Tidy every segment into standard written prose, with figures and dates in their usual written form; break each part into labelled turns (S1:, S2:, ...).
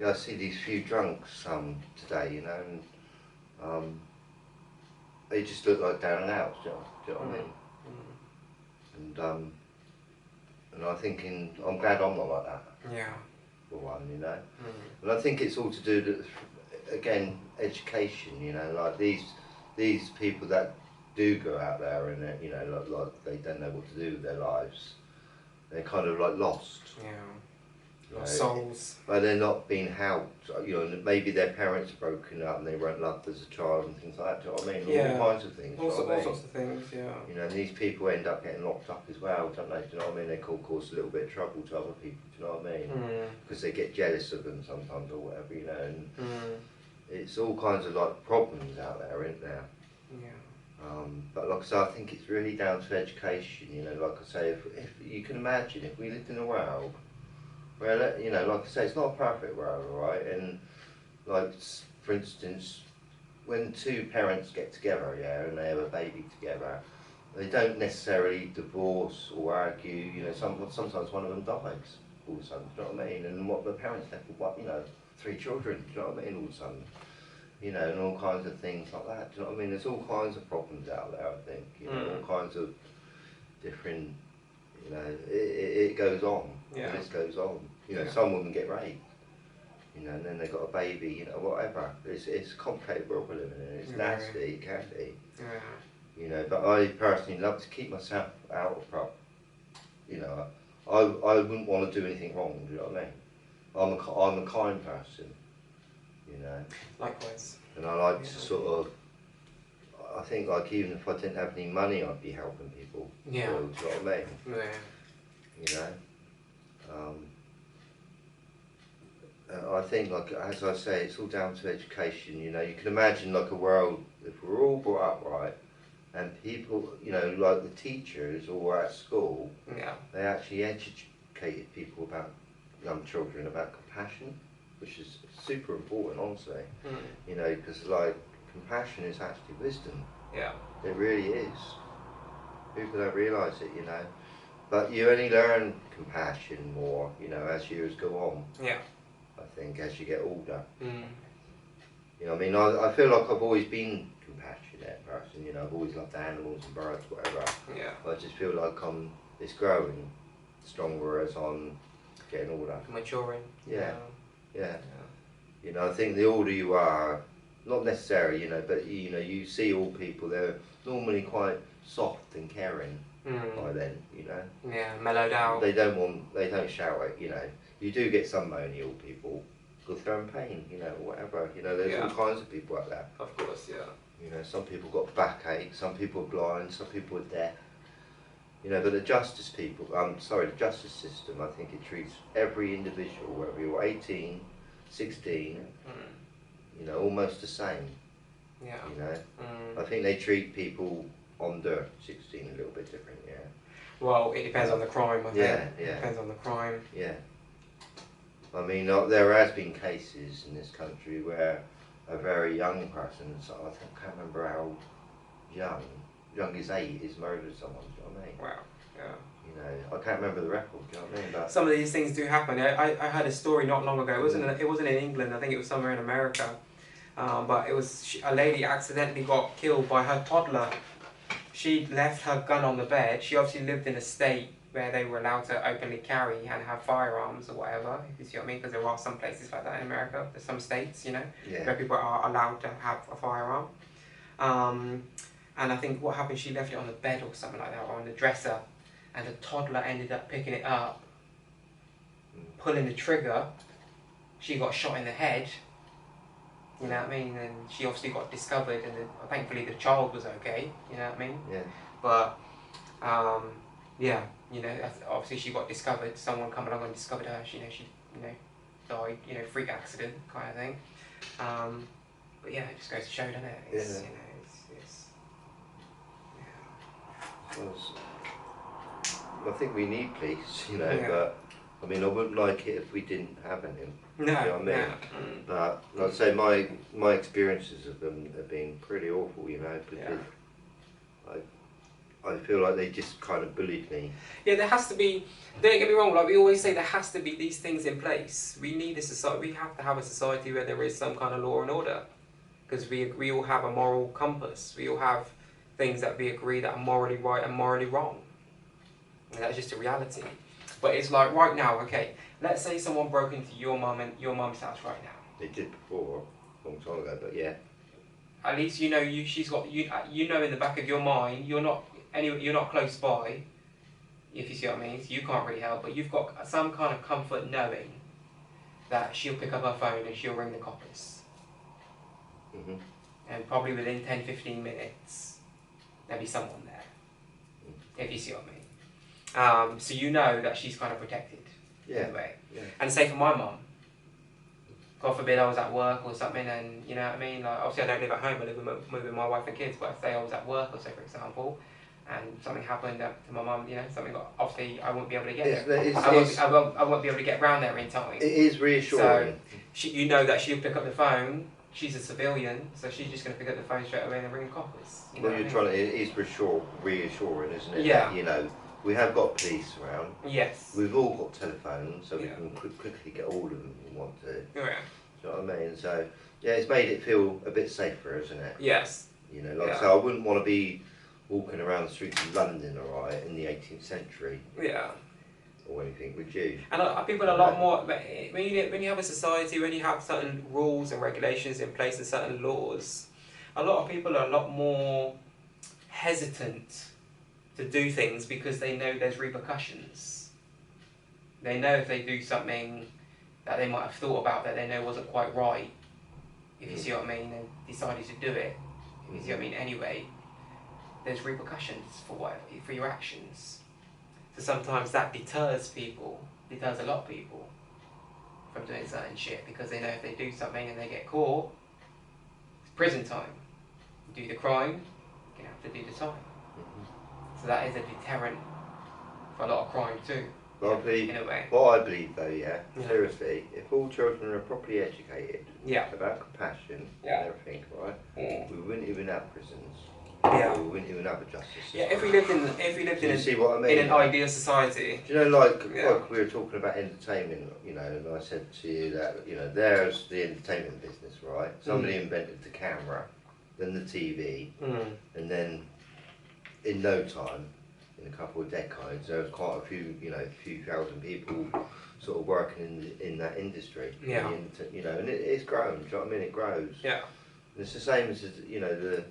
S1: Yeah, I see these few drunks today, you know, and they just look like down and out. Do you know what I mean? And I'm thinking, I'm glad I'm not like that.
S2: Yeah.
S1: For one, you know. And I think it's all to do with, again, education. You know, like these people that do go out there and you know, like they don't know what to do with their lives. They're kind of like lost.
S2: Yeah.
S1: You know,
S2: souls.
S1: But they're not being helped. You know, maybe their parents are broken up and they weren't loved as a child and things like that. Do you know what I mean?
S2: Yeah.
S1: All kinds of things.
S2: All sorts of things. Yeah.
S1: You know, and these people end up getting locked up as well, don't they? Do you know what I mean? They cause a little bit of trouble to other people. Do you know what I mean? Because they get jealous of them sometimes or whatever. You know, and it's all kinds of like problems out there, isn't there?
S2: Yeah.
S1: But like I say, I think it's really down to education. You know, like I say, if you can imagine if we lived in a world where, you know, like I say, it's not a perfect world, right? And like, for instance, when two parents get together, yeah, and they have a baby together, they don't necessarily divorce or argue. You know, sometimes one of them dies all of a sudden. Do you know what I mean? And what the parents left with, what, you know, 3 children. Do you know what I mean? All of a sudden. You know, and all kinds of things like that. Do you know what I mean? There's all kinds of problems out there, I think. You know, all kinds of different, you know, it goes on.
S2: Yeah.
S1: The list goes on. You know, some women get raped. You know, and then they got a baby, you know, whatever. It's a complicated world we're living in. It's nasty, it can be.
S2: Yeah.
S1: You know, but I personally love to keep myself out of trouble. You know, I wouldn't want to do anything wrong, do you know what I mean? I'm a kind person. You know.
S2: Likewise.
S1: And I like to sort of, I think like even if I didn't have any money, I'd be helping people.
S2: Yeah.
S1: Do you know what I mean?
S2: Yeah.
S1: You know. I think like, as I say, it's all down to education. You know, you can imagine like a world if we're all brought up right, and people, you know, like the teachers or at school, they actually educated people about young children about compassion, which is super important, honestly. You know, because like compassion is actually wisdom.
S2: Yeah.
S1: It really is. People don't realise it, you know. But you only learn compassion more, you know, as years go on.
S2: Yeah.
S1: I think as you get older. You know, I mean, I feel like I've always been a compassionate person. You know, I've always loved animals and birds, whatever.
S2: Yeah.
S1: But I just feel like it's growing stronger as I'm getting older.
S2: Maturing.
S1: Yeah. You know, I think the older you are, not necessarily, you know, but you know, you see all people, they're normally quite soft and caring by then, you know.
S2: Yeah, mellowed out.
S1: They don't shout it, you know. You do get some moany old people because they're in pain, you know, whatever. You know, there's all kinds of people out there.
S2: Of course, yeah.
S1: You know, some people got backache, some people are blind, some people are deaf. You know, but the justice system, I think it treats every individual, whether you're 18, 16, you know, almost the same.
S2: Yeah.
S1: You know, I think they treat people under 16 a little bit different, yeah.
S2: Well, it depends on the crime, I think.
S1: Yeah.
S2: It depends on the crime.
S1: Yeah. I mean, there has been cases in this country where a very young person, so I can't remember how young as 8, is murdered someone, do you know what I mean?
S2: Wow, yeah.
S1: You know, I can't remember the record, do you know what I mean? But
S2: some of these things do happen. I heard a story not long ago. It wasn't in England, I think it was somewhere in America. But it was a lady accidentally got killed by her toddler. She left her gun on the bed. She obviously lived in a state where they were allowed to openly carry and have firearms or whatever, if you see what I mean, because there are some places like that in America. There's some states, you know, where people are allowed to have a firearm. And I think what happened, she left it on the bed or something like that, or on the dresser, and the toddler ended up picking it up, pulling the trigger. She got shot in the head, you know what I mean, and she obviously got discovered, and thankfully the child was okay, you know what I mean?
S1: Yeah.
S2: But, yeah, you know, obviously she got discovered, someone come along and discovered her, she died, you know, freak accident kind of thing. But yeah, it just goes to show, doesn't it? It's, you know,
S1: I think we need police, you know, but I mean, I wouldn't like it if we didn't have any.
S2: No,
S1: you know what I mean? But like I say, my experiences of them have been pretty awful, you know, because I feel like they just kind of bullied me.
S2: Yeah, there has to be. Don't get me wrong. Like we always say, there has to be these things in place. We need a society. We have to have a society where there is some kind of law and order, because we all have a moral compass. We all have things that we agree that are morally right and morally wrong. And that's just a reality. But it's like right now. Okay, let's say someone broke into your mum's house right now.
S1: They did before, a long time ago, but yeah.
S2: At least you know she's got you know in the back of your mind you're not close by, if you see what I mean. So you can't really help, but you've got some kind of comfort knowing that she'll pick up her phone and she'll ring the coppers.
S1: Mm-hmm.
S2: And probably within 10-15 minutes there'll be someone there, if you see what I mean. So you know that she's kind of protected.
S1: Yeah.
S2: Anyway.
S1: Yeah.
S2: And say for my mum, God forbid I was at work or something, and you know what I mean. Like obviously I don't live at home. I live with my wife and kids. But if say I was at work, or say for example, and something happened to my mum, you know, something got, obviously I won't be able to get there. I won't be able to get round there in time.
S1: It is reassuring.
S2: So you know that she'll pick up the phone. She's a civilian, so she's just going to pick up the phone straight away and ring the coppers. You know
S1: well, you're trying to. It is reassuring, isn't it?
S2: Yeah.
S1: That, you know, we have got police around.
S2: Yes.
S1: We've all got telephones, so we can quickly get all of them if we want to.
S2: Oh, yeah.
S1: Do you know what I mean? So, yeah, it's made it feel a bit safer, isn't it?
S2: Yes.
S1: You know, like I say, I wouldn't want to be walking around the streets of London, alright, in the 18th century.
S2: Yeah.
S1: Or anything, would you?
S2: And people are a lot more, when you have a society, when you have certain rules and regulations in place and certain laws, a lot of people are a lot more hesitant to do things because they know there's repercussions. They know if they do something that they might have thought about that they know wasn't quite right, if you see what I mean, and decided to do it, if you see what I mean, anyway, there's repercussions for your actions. So sometimes that deters a lot of people from doing certain shit, because they know if they do something and they get caught, it's prison time. You do the crime, you're going to have to do the time. So that is a deterrent for a lot of crime too.
S1: Well,
S2: in a way.
S1: What I believe though, seriously, if all children are properly educated about compassion and everything, right, we wouldn't even have prisons.
S2: Yeah.
S1: We wouldn't even have a justice system.
S2: Yeah, if we lived in an ideal society.
S1: Do you know, like we were talking about entertainment, you know, and I said to you that, you know, there's the entertainment business, right? Somebody invented the camera, then the TV, and then in no time, in a couple of decades, there was quite a few, you know, a few thousand people sort of working in that industry.
S2: Yeah.
S1: You know, and it's grown. Do you know what I mean? It grows.
S2: Yeah.
S1: And it's the same as, you know,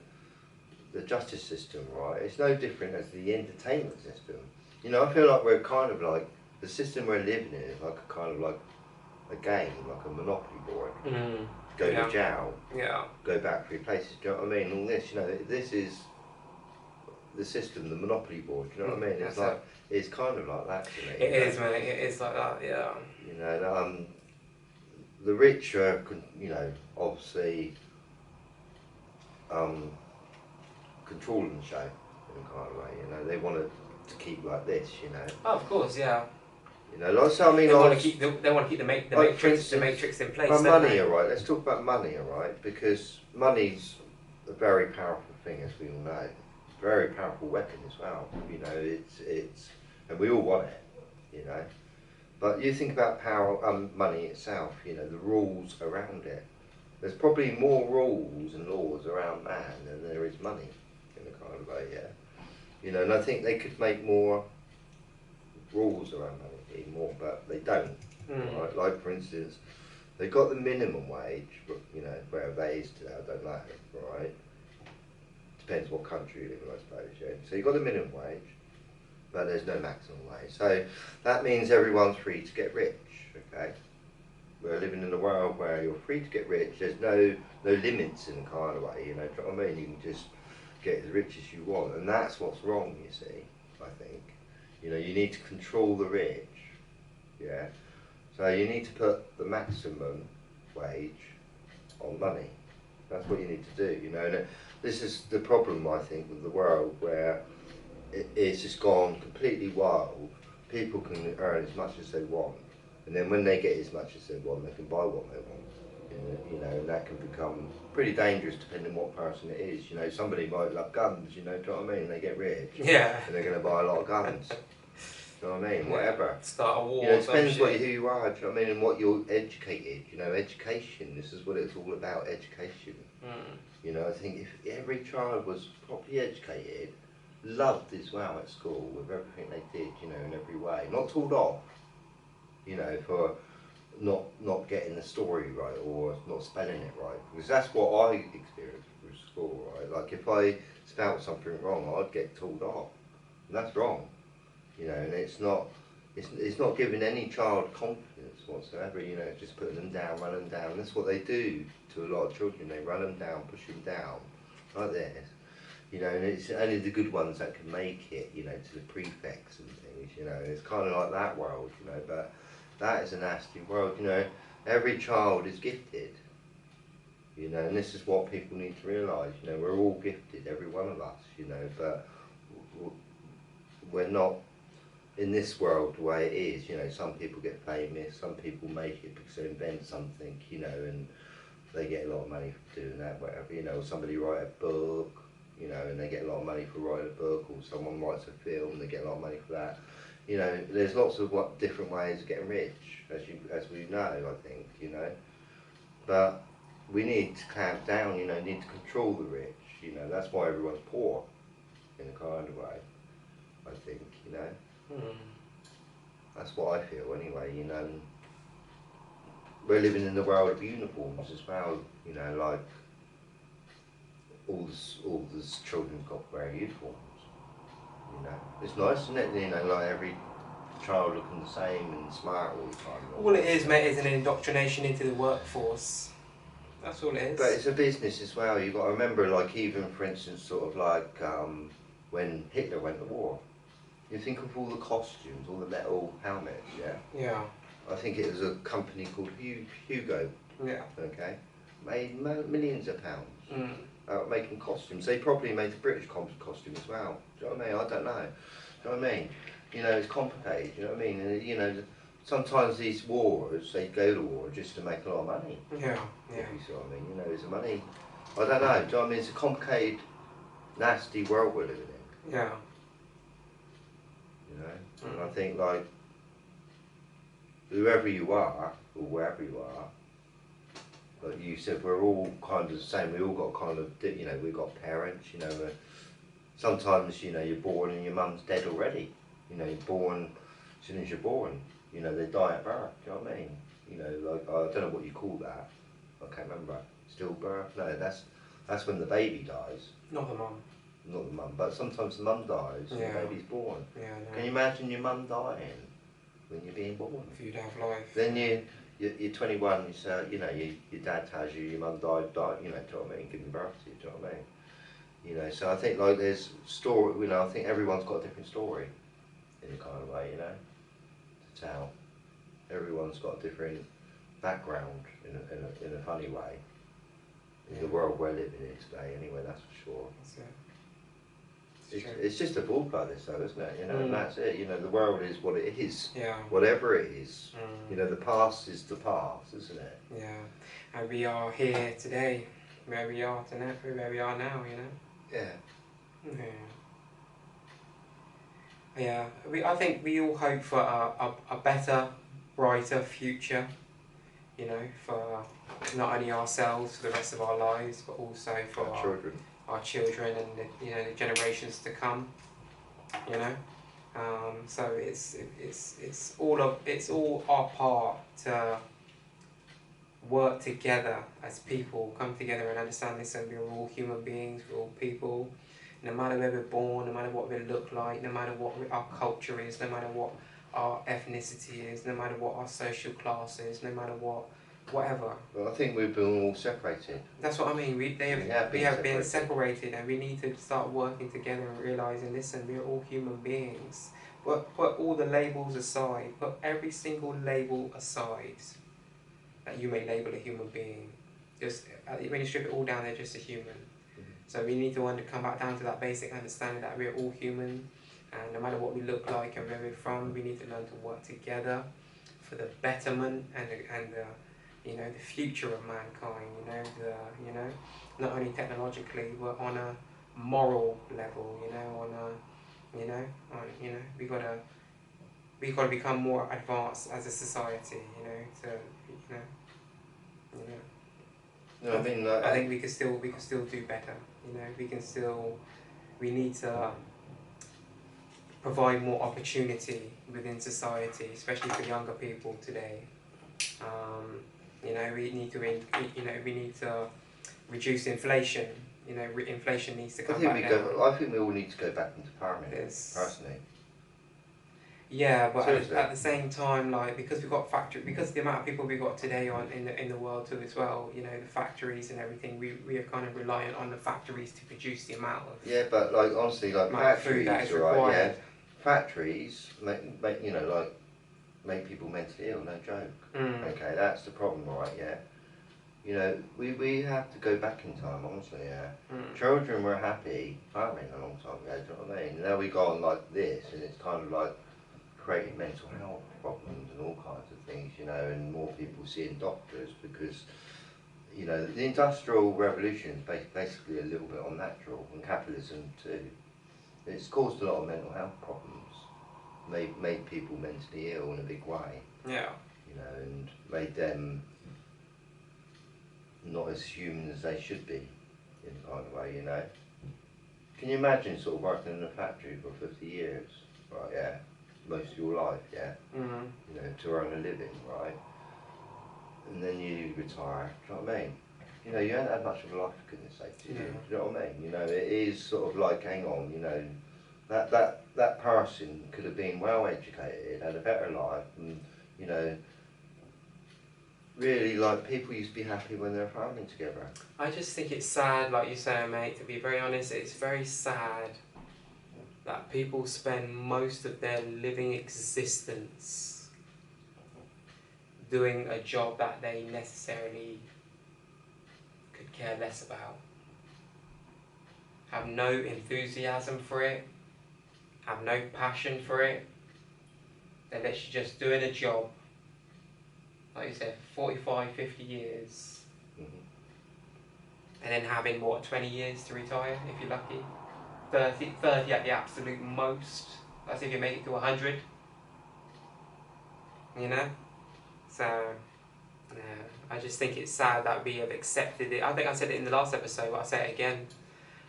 S1: the justice system, right? It's no different as the entertainment system. You know, I feel like we're kind of like, the system we're living in is like a kind of like a game, like a Monopoly board. Go to jail. Yeah. Go back 3 places. Do you know what I mean? All this, you know, this is the system, the Monopoly board. Do you know what I mean? It's like, it's kind of like that to me.
S2: It is, man. It is like that. Yeah.
S1: You know, the rich are, you know, obviously controlling the show in a kind of way. You know, they want it to keep like this. You know.
S2: Oh, of course, yeah.
S1: You know, like so. I mean,
S2: they want to keep the matrix in place.
S1: But money, alright. Let's talk about money, alright, because money's a very powerful thing, as we all know. Very powerful weapon as well. You know, it's, and we all want it. You know, but you think about power, money itself. You know, the rules around it. There's probably more rules and laws around man than there is money, in a kind of way. Yeah. You know, and I think they could make more rules around money, more, but they don't. Right? Like for instance, they got the minimum wage, but you know, wherever that is today, I don't know. Right. Depends what country you live in, I suppose, yeah. So you've got a minimum wage, but there's no maximum wage. So that means everyone's free to get rich, okay? We're living in a world where you're free to get rich. There's no limits in a kind of way, you know, do you know what I mean? You can just get as rich as you want, and that's what's wrong, you see, I think. You know, you need to control the rich, yeah? So you need to put the maximum wage on money. That's what you need to do, you know. And this is the problem, I think, with the world, where it's just gone completely wild. People can earn as much as they want, and then when they get as much as they want, they can buy what they want. You know, and that can become pretty dangerous depending on what person it is. You know, somebody might love guns, you know, do you know what I mean? They get rich.
S2: Yeah.
S1: And they're going to buy a lot of guns. Do you know what I mean? Whatever.
S2: Start a war.
S1: You know, it depends who you are, do you know what I mean? And what you're educated. You know, education, this is what it's all about, education. You know, I think if every child was properly educated, loved as well at school with everything they did, you know, in every way. Not told off, you know, for not getting the story right or not spelling it right. Because that's what I experienced with school, right? Like if I spelt something wrong, I'd get told off. And that's wrong. You know, and it's not giving any child confidence whatsoever, you know, just putting them down, run them down. That's what they do to a lot of children. They run them down, push them down, like this. You know, and it's only the good ones that can make it, you know, to the prefects and things, you know. It's kind of like that world, you know, but that is a nasty world, you know. Every child is gifted, you know, and this is what people need to realise, you know, we're all gifted, every one of us, you know, but we're not in this world the way it is, you know. Some people get famous, some people make it because they invent something, you know, and they get a lot of money for doing that, whatever, you know. Somebody write a book, you know, and they get a lot of money for writing a book, or someone writes a film, they get a lot of money for that. You know, there's lots of different ways of getting rich, as we know, I think, you know. But we need to clamp down, you know, need to control the rich, you know. That's why everyone's poor, in a kind of way, I think, you know. That's what I feel anyway, you know. We're living in the world of uniforms as well, you know, like all the children's got to wear uniforms, you know. It's nice, isn't it, you know, like every child looking the same and smart all the time.
S2: All it is, mate, is an indoctrination into the workforce. That's all it is.
S1: But it's a business as well. You've got to remember, like, even for instance, sort of like when Hitler went to war, you think of all the costumes, all the metal helmets, yeah?
S2: Yeah.
S1: I think it was a company called Hugo,
S2: Yeah.
S1: okay? Made millions of pounds out making costumes. They probably made the British costume as well. Do you know what I mean? I don't know. Do you know what I mean? You know, it's complicated, you know what I mean? And, you know, sometimes these wars, they go to war just to make a lot of money.
S2: Yeah, yeah.
S1: If you see what I mean, you know, it's money. I don't know, do you know what I mean? It's a complicated, nasty world we're living in.
S2: Yeah.
S1: You know, and I think, like, whoever you are, or wherever you are, like you said, we're all kind of the same. We all got kind of, you know, we've got parents, you know. Sometimes, you know, you're born and your mum's dead already. You know, you're born, as soon as you're born, you know, they die at birth, do you know what I mean? You know, like, I don't know what you call that. I can't remember. Stillbirth? No, that's when the baby dies.
S2: Not the mum.
S1: Not the mum, but sometimes the mum dies and the baby's born.
S2: Yeah, no.
S1: Can you imagine your mum dying when you're being born?
S2: If you'd have life.
S1: Then you're 21, you say, you know, your dad tells you your mum died, you know, do you know what I mean, giving birth to you, do you know what I mean? You know, so I think, like, there's story, you know, I think everyone's got a different story in a kind of way, you know, to tell. Everyone's got a different background in a funny way. In the world we're living in today, anyway, that's for sure.
S2: That's it.
S1: It's just a book like this, though, isn't it? You know, and that's it. You know, the world is what it is.
S2: Yeah.
S1: Whatever it is. You know, the past is the past, isn't it?
S2: Yeah. And we are here today, where we are tonight, where we are now, you know?
S1: Yeah.
S2: Yeah. I think we all hope for a better, brighter future, you know, for not only ourselves, for the rest of our lives, but also for our children and the, you know, the generations to come, you know. So it's all our part to work together as people, come together and understand this, and we're all human beings, we're all people, no matter where we're born, no matter what we look like, no matter what our culture is, no matter what our ethnicity is, no matter what our social class is, no matter whatever.
S1: Well, I think we've been all separated.
S2: That's what I mean. We have been separated, and we need to start working together and realising, listen, we're all human beings. Put all the labels aside. Put every single label aside that you may label a human being. Just when you strip it all down, they're just a human. So we need to come back down to that basic understanding that we're all human, and no matter what we look like and where we're from, we need to learn to work together for the betterment and you know, the future of mankind, you know, not only technologically, but on a moral level, you know, we gotta become more advanced as a society, you know,
S1: No, I mean, like,
S2: I think we could still do better, you know, we need to provide more opportunity within society, especially for younger people today. You know, we need to reduce inflation. You know, inflation needs to come back down.
S1: I think we all need to go back into farming, personally.
S2: Yeah, but
S1: Seriously.
S2: at the same time, like, because because the amount of people we got today in the world too as well, you know, the factories and everything, we are kind of reliant on the factories to produce the amount of
S1: but like honestly, like factories,
S2: that is
S1: right?
S2: required.
S1: Yeah, factories make people mentally ill. No joke. Okay, that's the problem, right? Yeah. You know, we have to go back in time, honestly, yeah. Children were happy farming a long time ago, do you know what I mean? Now we go on like this, and it's kind of like creating mental health problems and all kinds of things, you know, and more people seeing doctors because, you know, the Industrial Revolution is basically a little bit unnatural, and capitalism too. It's caused a lot of mental health problems, made people mentally ill in a big way.
S2: Yeah.
S1: You know, and made them not as human as they should be, in a kind of way, you know. Can you imagine sort of working in a factory for 50 years, right, yeah, most of your life, yeah, you know, to earn a living, right, and then you retire, do you know what I mean? You know, you don't have much of a life for goodness sake, do you? Do you know what I mean? You know, it is sort of like, hang on, you know, that person could have been well educated, had a better life, and, you know, really, like, people used to be happy when they were farming together.
S2: I just think it's sad, like you say, mate, to be very honest, it's very sad that people spend most of their living existence doing a job that they necessarily could care less about. Have no enthusiasm for it, have no passion for it. They're literally just doing a job, like you said, 45, 50 years. And then having, 20 years to retire, if you're lucky. 30 at the absolute most. That's if you make it to 100. You know? So, yeah, I just think it's sad that we have accepted it. I think I said it in the last episode, but I'll say it again.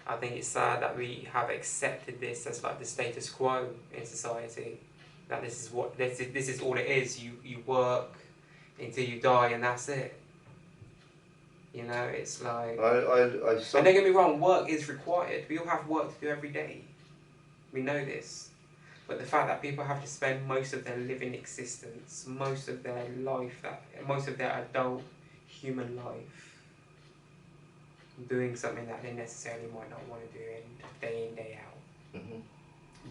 S2: I think it's sad that we have accepted this as like the status quo in society. That this is all it is. You work until you die and that's it. You know, it's like... And don't get me wrong, work is required. We all have work to do every day. We know this. But the fact that people have to spend most of their living existence, most of their life, most of their adult human life, doing something that they necessarily might not want to do day in, day out.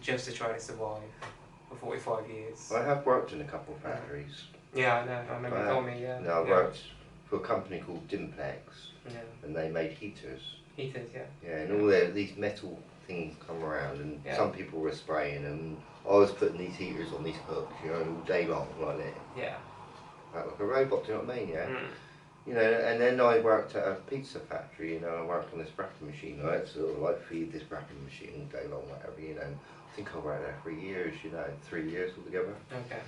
S2: Just to try to survive for 45 years.
S1: I have worked in a couple of factories.
S2: Yeah, I know. I remember you told me, yeah.
S1: No, I worked for a company called Dimplex, and they made heaters.
S2: Heaters, yeah.
S1: Yeah, and all these metal things come around, and some people were spraying them. I was putting these heaters on these hooks, you know, all day long, like that.
S2: Yeah.
S1: Like a robot, do you know what I mean? Yeah. You know, and then I worked at a pizza factory, you know, I worked on this wrapping machine. I had to sort of like feed this wrapping machine all day long, whatever, you know. I think I worked there 3 years, you know, 3 years altogether.
S2: Okay.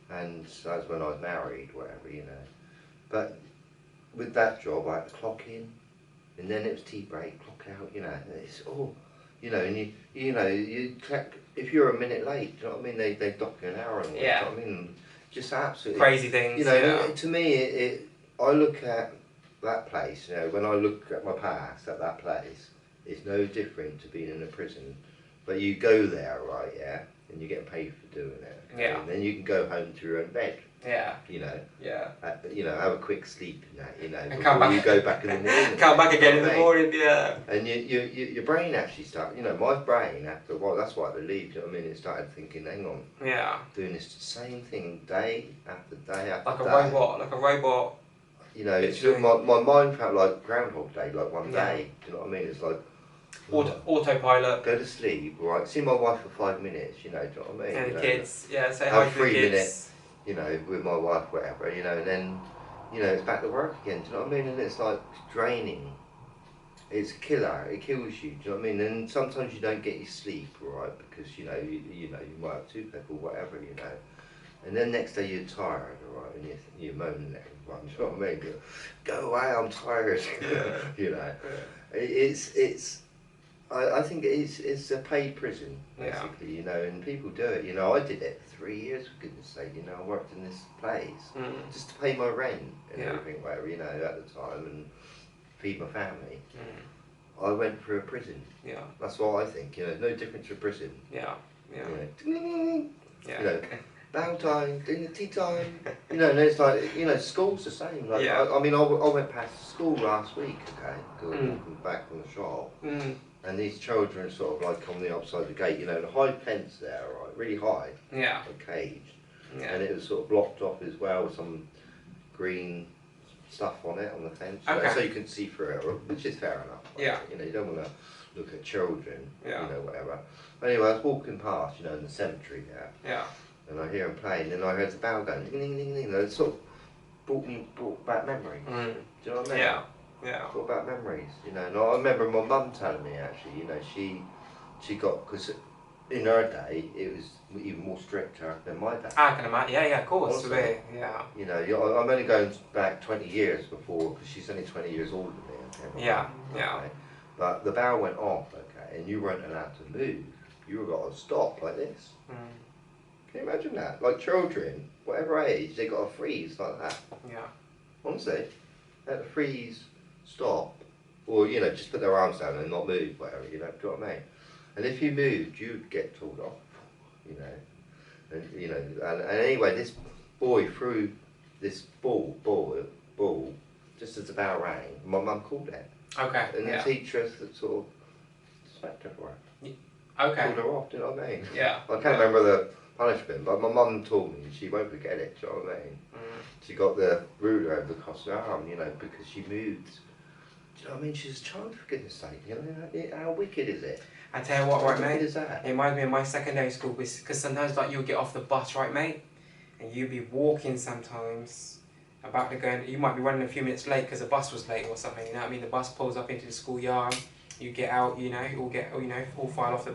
S1: And that's when I was married, whatever, you know. But with that job, I had to clock in, and then it was tea break, clock out, you know. It's all, you know, and you check, if you're a minute late, do you know what I mean? They dock you an hour and what, do you know what I mean? Just absolutely
S2: crazy things.
S1: You know, to me, I look at that place, you know, when I look at my past at that place, it's no different to being in a prison. But you go there, right, yeah, and you get paid for doing it.
S2: Yeah.
S1: And then you can go home to your own bed.
S2: Yeah.
S1: You know.
S2: Yeah.
S1: You know, have a quick sleep and that, you know,
S2: and
S1: before you go back in the morning.
S2: Come back again in the morning, yeah.
S1: And your brain actually starts, you know, my brain after a while, that's why I believed, you know what I mean, it started thinking, hang on.
S2: Yeah.
S1: Doing this same thing day after day after
S2: like
S1: day.
S2: Like a robot.
S1: You know, my mind felt like Groundhog Day, like one day. Do you know what I mean? It's like
S2: autopilot.
S1: Go to sleep, right? See my wife for 5 minutes. You know, do you know what I mean?
S2: And the kids, say
S1: have
S2: hi to
S1: 3
S2: the kids.
S1: minutes, you know, with my wife, whatever. You know, and then, you know, it's back to work again. Do you know what I mean? And it's like draining. It's a killer. It kills you. Do you know what I mean? And sometimes you don't get your sleep, right? Because you know you might have toothache or whatever, you know. And then next day you're tired, all right, and you're moaning at everyone. Do you know what I mean? Go away, I'm tired. You know, I think it's a paid prison basically. You know, and people do it. You know, I did it for 3 years, for goodness sake. You know, I worked in this place just to pay my rent and everything, whatever. You know, at the time and feed my family. I went through a prison. Yeah, that's what I think. You know, no different to a prison.
S2: Yeah.
S1: You know, you know, bow time, dinner, tea time. You know, and it's like, you know, school's the same. Like, I mean, I went past school last week, okay, walking back from the shop, and these children sort of like on the opposite side of the gate, you know, the high fence there, right, really high, a cage, and it was sort of blocked off as well with some green stuff on it on the fence, so you can see through it, which is fair enough. Like, you know, you don't want to look at children, you know, whatever. But anyway, I was walking past, you know, in the cemetery there. And I hear him playing, and I heard the bell going, ding, ding, ding, ding. And it sort of brought back memories. Do you know what I mean?
S2: Yeah.
S1: Brought back memories, you know. And I remember my mum telling me, actually, you know, she got, because in her day, it was even more stricter than my day.
S2: I can imagine, yeah, of course.
S1: Also,
S2: yeah.
S1: You know, I'm only going back 20 years before, because she's only 20 years older than me. Okay,
S2: Yeah.
S1: But the bell went off, okay, and you weren't allowed to move. You were got to stop like this. Can you imagine that? Like children, whatever age, they got to freeze like that.
S2: Yeah.
S1: Honestly, they had to freeze, stop, or you know, just put their arms down and not move, whatever. You know, do you know what I mean? And if you moved, you'd get told off. You know, and you know, and anyway, this boy threw this ball, just as the bell rang. My mum called it.
S2: Okay.
S1: And the teacher sort of smacked her for it.
S2: Okay.
S1: Pulled her off. Do you know what I mean?
S2: Yeah.
S1: I can't remember the punishment, but my mum told me she won't forget it. Do you know what I mean? She got the ruler over across her arm, you know, because she moved. Do you know what I mean? She's a child, for goodness sake. You know, how wicked is it?
S2: I tell you what, right, mate.
S1: How wicked is that?
S2: It reminds me of my secondary school, because sometimes like you'll get off the bus, right, mate, and you'll be walking sometimes, about to go, and you might be running a few minutes late because the bus was late or something. You know what I mean? The bus pulls up into the schoolyard. You get out, you know, all file off the